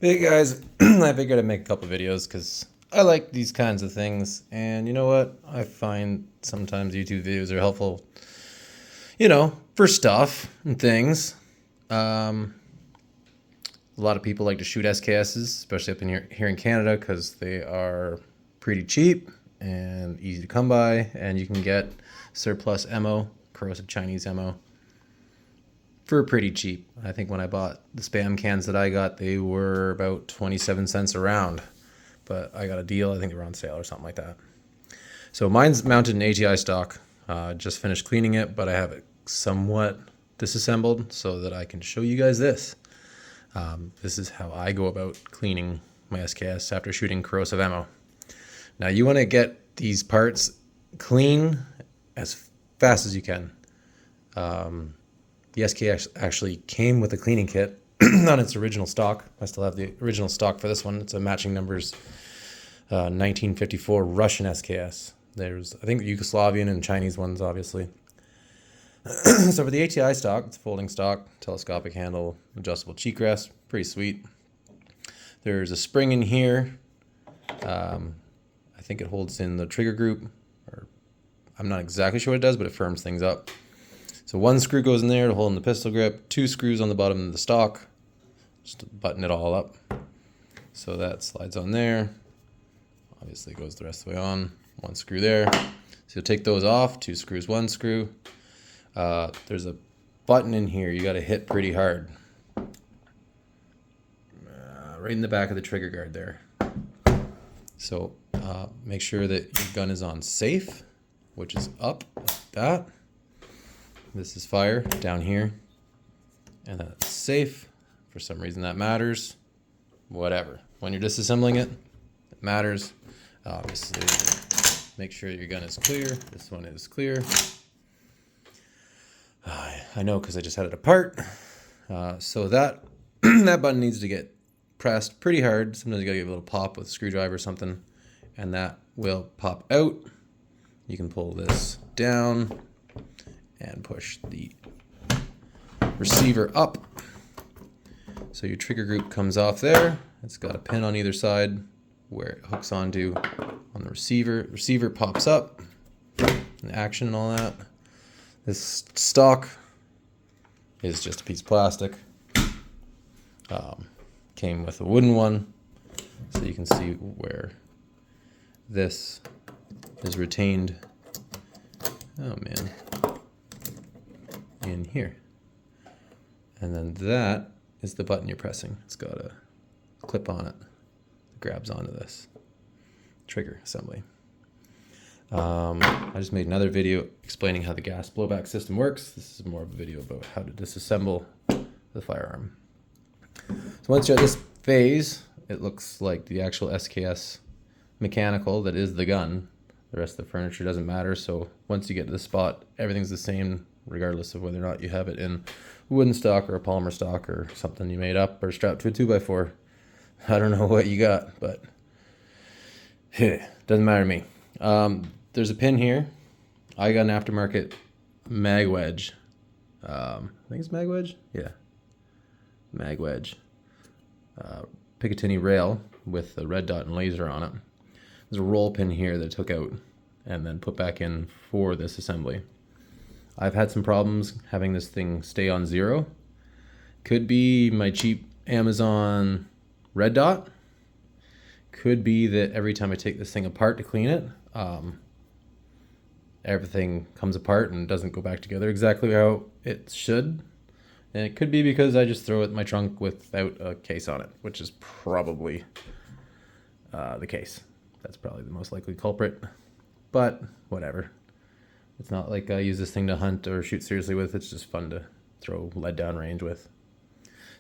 Hey guys, I figured I'd make a couple videos because I like these kinds of things, and you know what? I find sometimes YouTube videos are helpful, for stuff and things. Um, a lot of people like to shoot SKSs, especially up in here in Canada, because they are pretty cheap and easy to come by, and you can get surplus ammo, corrosive Chinese ammo, for pretty cheap. I think when I bought the spam cans that I got, they were about 27 cents a round, but I got a deal. I think they were on sale or something like that. So mine's mounted in ATI stock. Just finished cleaning it, but I have it somewhat disassembled so that I can show you guys this. This is how I go about cleaning my SKS after shooting corrosive ammo. Now you want to get these parts clean as fast as you can. The SK actually came with a cleaning kit on its original stock. I still have the original stock for this one. It's a matching numbers 1954 Russian SKS. There's, I think, Yugoslavian and Chinese ones, obviously. So for the ATI stock, it's folding stock, telescopic handle, adjustable cheek rest, pretty sweet. There's a spring in here. I think it holds in the trigger group, or I'm not exactly sure what it does, but it firms things up. So one screw goes in there to hold in the pistol grip, two screws on the bottom of the stock, just to button it all up. So that slides on there. Obviously it goes the rest of the way on. One screw there. So you'll take those off, two screws, one screw. There's a button in here you got to hit pretty hard. Right in the back of the trigger guard there. So make sure that your gun is on safe, which is up like that. This is fire down here, and that's safe. For some reason that matters. Whatever. When you're disassembling it, it matters. Obviously, make sure your gun is clear. This one is clear. I know because I just had it apart. So that that button needs to get pressed pretty hard. Sometimes you gotta give a little pop with a screwdriver or something, and that will pop out. You can pull this down and push the receiver up. So your trigger group comes off there. It's got a pin on either side where it hooks onto on the receiver. The receiver pops up, and action and all that. This stock is just a piece of plastic. Came with a wooden one, so you can see where this is retained. Oh man. In here. And then that is the button you're pressing. It's got a clip on it that grabs onto this trigger assembly. I just made another video explaining how the gas blowback system works. This is more of a video about how to disassemble the firearm. So once you're at this phase, it looks like the actual SKS mechanical that is the gun. The rest of the furniture doesn't matter. So once you get to the spot, everything's the same, regardless of whether or not you have it in wooden stock or a polymer stock or something you made up or strapped to a 2x4. I don't know what you got, but doesn't matter to me. There's a pin here. I got an aftermarket mag wedge. I think it's mag wedge? Yeah. Mag wedge. Picatinny rail with a red dot and laser on it. There's a roll pin here that I took out and then put back in for this assembly. I've had some problems having this thing stay on 0. Could be my cheap Amazon red dot. Could be that every time I take this thing apart to clean it, everything comes apart and doesn't go back together exactly how it should. And it could be because I just throw it in my trunk without a case on it, which is probably the case. That's probably the most likely culprit, but whatever. It's not like I use this thing to hunt or shoot seriously with. It's just fun to throw lead down range with.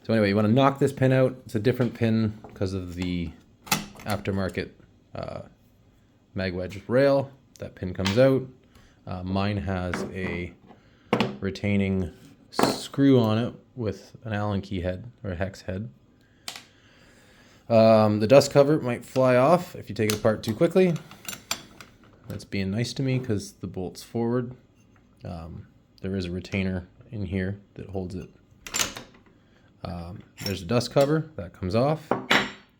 So anyway, you want to knock this pin out. It's a different pin because of the aftermarket mag wedge rail. That pin comes out. Mine has a retaining screw on it with an Allen key head or a hex head. The dust cover might fly off if you take it apart too quickly. That's being nice to me because the bolt's forward. There is a retainer in here that holds it. There's a dust cover that comes off.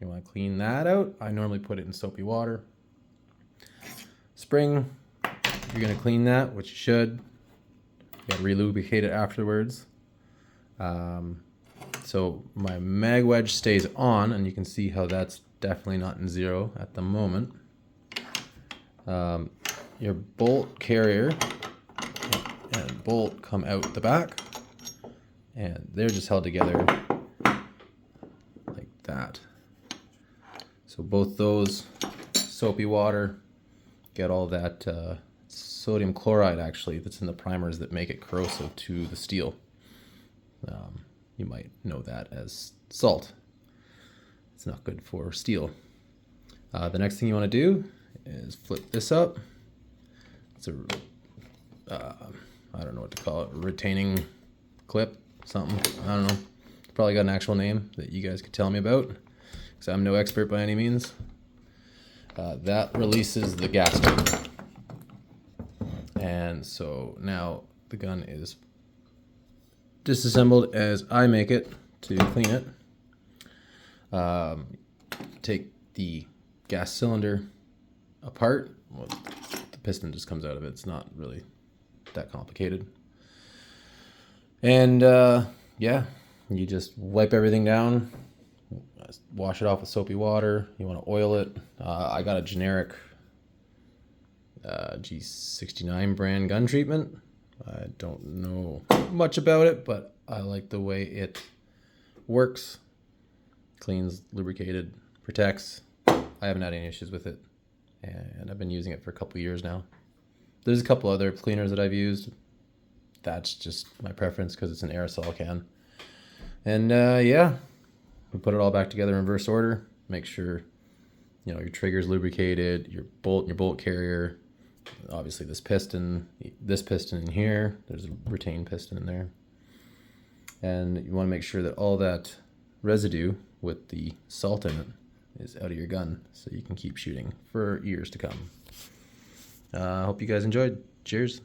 You want to clean that out. I normally put it in soapy water. Spring, you're going to clean that, which you should. You got to re-lubricate it afterwards. So my mag wedge stays on, and you can see how that's definitely not in zero at the moment. Your bolt carrier and bolt come out the back, and they're just held together like that. So both those, soapy water, get all that sodium chloride actually that's in the primers that make it corrosive to the steel. You might know that as salt. It's not good for steel. The next thing you want to do is flip this up. It's a, I don't know what to call it, retaining clip, something, I don't know. It's probably got an actual name that you guys could tell me about, because I'm no expert by any means. That releases the gas tube. And so now the gun is disassembled as I make it to clean it. Take the gas cylinder apart. Well, the piston just comes out of it. It's not really that complicated. And yeah, you just wipe everything down, wash it off with soapy water. You want to oil it. I got a generic G69 brand gun treatment. I don't know much about it, but I like the way it works. Cleans, lubricated, protects. I haven't had any issues with it, and I've been using it for a couple years now. There's a couple other cleaners that I've used. That's just my preference because it's an aerosol can. And yeah, we put it all back together in reverse order. Make sure, you know, your trigger's lubricated, your bolt and your bolt carrier. Obviously this piston in here, there's a retained piston in there. And you want to make sure that all that residue with the salt in it is out of your gun so you can keep shooting for years to come. I hope you guys enjoyed. Cheers.